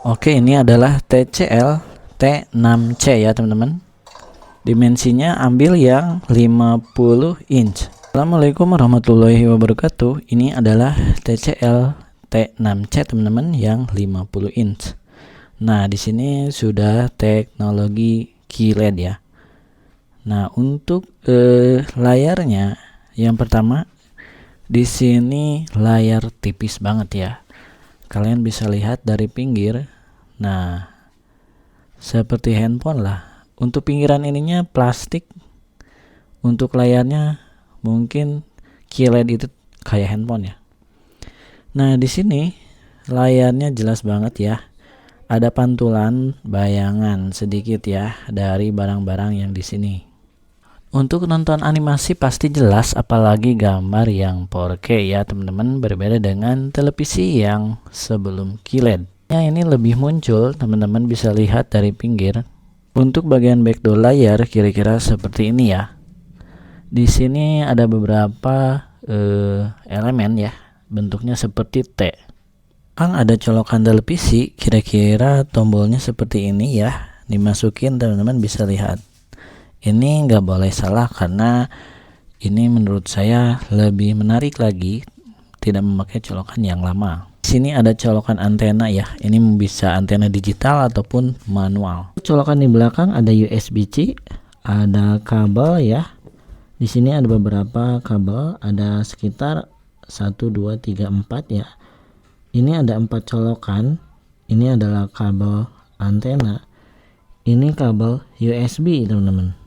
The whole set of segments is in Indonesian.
Oke, ini adalah TCL T6C ya teman-teman. Dimensinya ambil yang 50 inch. Assalamualaikum warahmatullahi wabarakatuh. Ini adalah TCL T6C teman-teman yang 50 inch. Nah, di sini sudah teknologi QLED ya. Nah, untuk layarnya yang pertama di sini layar tipis banget ya. Kalian bisa lihat dari pinggir. Nah, seperti handphone lah. Untuk pinggiran ininya plastik. Untuk layarnya mungkin QLED itu kayak handphone ya. Nah, di sini layarnya jelas banget ya. Ada pantulan bayangan sedikit ya dari barang-barang yang di sini. Untuk nonton animasi pasti jelas, apalagi gambar yang 4K ya teman-teman, berbeda dengan televisi yang sebelum QLED. Ini lebih muncul, teman-teman bisa lihat dari pinggir. Untuk bagian backdrop layar kira-kira seperti ini ya. Di sini ada beberapa elemen ya, bentuknya seperti T. Ada colokan televisi, kira-kira tombolnya seperti ini ya. Dimasukin, teman-teman bisa lihat. Ini nggak boleh salah karena ini menurut saya lebih menarik lagi, tidak memakai colokan yang lama. Di sini ada colokan antena ya. Ini bisa antena digital ataupun manual. Colokan di belakang ada USB-C, ada kabel ya. Di sini ada beberapa kabel, ada sekitar 1 2 3 4 ya. Ini ada 4 colokan. Ini adalah kabel antena. Ini kabel USB, teman-teman.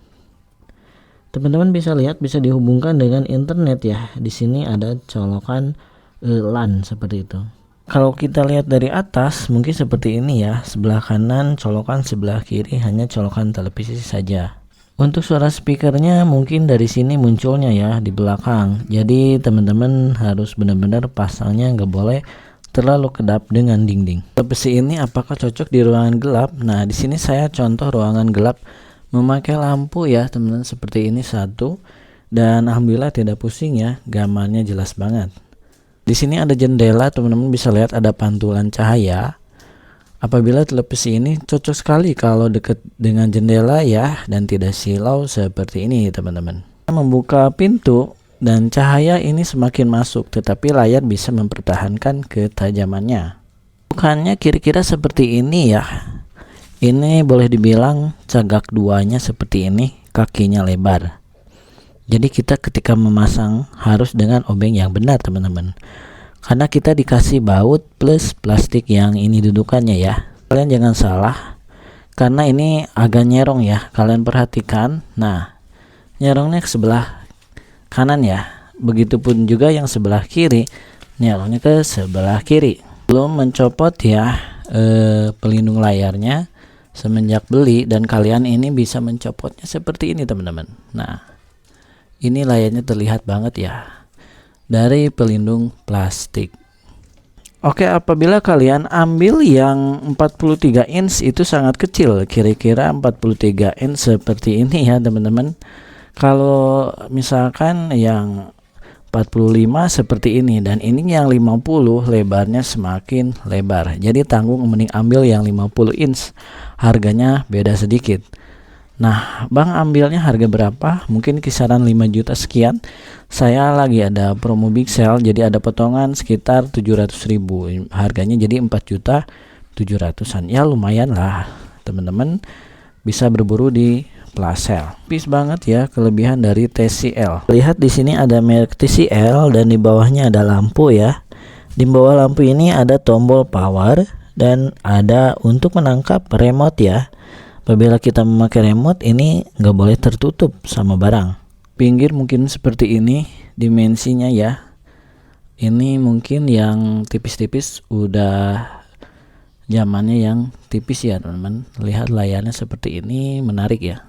Teman-teman bisa lihat, bisa dihubungkan dengan internet ya. Di sini ada colokan LAN seperti itu. Kalau kita lihat dari atas mungkin seperti ini ya. Sebelah kanan colokan, sebelah kiri hanya colokan televisi saja. Untuk suara speakernya mungkin dari sini munculnya ya di belakang. Jadi teman-teman harus benar-benar pasangnya, nggak boleh terlalu kedap dengan dinding. Televisi ini apakah cocok di ruangan gelap? Nah, di sini saya contoh ruangan gelap memakai lampu ya teman-teman, seperti ini satu, dan alhamdulillah tidak pusing ya, gambarnya jelas banget. Di sini ada jendela, teman-teman bisa lihat ada pantulan cahaya. Apabila televisi ini cocok sekali kalau dekat dengan jendela ya, dan tidak silau seperti ini teman-teman. Membuka pintu dan cahaya ini semakin masuk, tetapi layar bisa mempertahankan ketajamannya. Bukannya kira-kira seperti ini ya. Ini boleh dibilang cagak duanya seperti ini, kakinya lebar. Jadi kita ketika memasang harus dengan obeng yang benar teman-teman. Karena kita dikasih baut plus plastik yang ini dudukannya ya. Kalian jangan salah, karena ini agak nyerong ya. Kalian perhatikan. Nah, nyerongnya ke sebelah kanan ya. Begitupun juga yang sebelah kiri, nyerongnya ke sebelah kiri. Belum mencopot ya pelindung layarnya semenjak beli, dan kalian ini bisa mencopotnya seperti ini teman-teman. Nah, ini layarnya terlihat banget ya dari pelindung plastik. Oke, apabila kalian ambil yang 43 inch itu sangat kecil, kira-kira 43 inch seperti ini ya teman-teman. Kalau misalkan yang 45 seperti ini, dan ini yang 50, lebarnya semakin lebar. Jadi tanggung mending ambil yang 50 inch. Harganya beda sedikit. Nah, Bang ambilnya harga berapa? Mungkin kisaran 5 juta sekian. Saya lagi ada promo big sale, jadi ada potongan sekitar 700.000. Harganya jadi 4.700.000-an. Ya lumayan lah, teman-teman bisa berburu di flash sale. Tipis banget ya kelebihan dari TCL. Lihat di sini ada merek TCL dan di bawahnya ada lampu ya. Di bawah lampu ini ada tombol power dan ada untuk menangkap remote ya. Apabila kita memakai remote ini nggak boleh tertutup sama barang. Pinggir mungkin seperti ini dimensinya ya. Ini mungkin yang tipis-tipis, udah zamannya yang tipis ya teman-teman. Lihat layarnya seperti ini, menarik ya.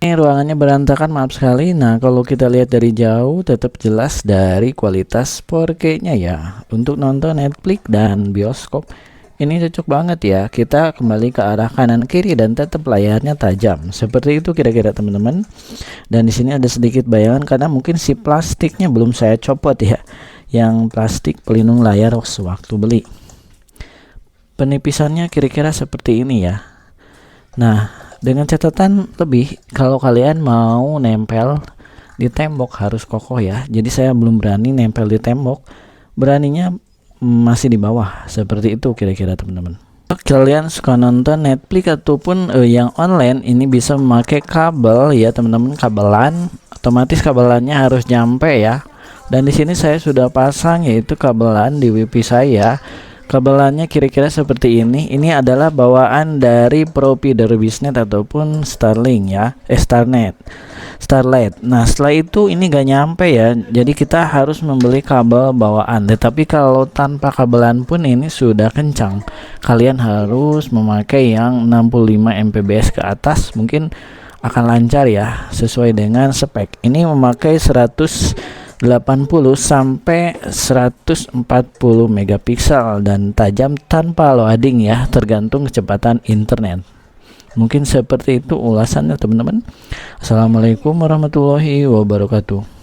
Ini ruangannya berantakan, maaf sekali. Nah, kalau kita lihat dari jauh tetap jelas dari kualitas 4K-nya ya. Untuk nonton Netflix dan bioskop ini cocok banget ya. Kita kembali ke arah kanan kiri dan tetap layarnya tajam. Seperti itu kira-kira teman-teman. Dan di sini ada sedikit bayangan karena mungkin si plastiknya belum saya copot ya. Yang plastik pelindung layar sewaktu beli. Penipisannya kira-kira seperti ini ya. Nah, dengan catatan lebih, kalau kalian mau nempel di tembok harus kokoh ya. Jadi saya belum berani nempel di tembok, beraninya masih di bawah. Seperti itu kira-kira teman-teman. Kalian suka nonton Netflix ataupun yang online, ini bisa memakai kabel ya teman-teman, kabelan. Otomatis kabelannya harus nyampe ya. Dan di sini saya sudah pasang yaitu kabelan di WiFi saya. Kabelannya kira-kira seperti ini. Ini adalah bawaan dari provider Bisnet ataupun Starlink ya, Starlight. Nah, setelah itu ini gak nyampe ya. Jadi kita harus membeli kabel bawaan. Tetapi kalau tanpa kabelan pun ini sudah kencang. Kalian harus memakai yang 65 Mbps ke atas, mungkin akan lancar ya, sesuai dengan spek. Ini memakai 180 sampai 140 megapiksel dan tajam tanpa loading ya, tergantung kecepatan internet. Mungkin seperti itu ulasannya teman-teman. Assalamualaikum warahmatullahi wabarakatuh.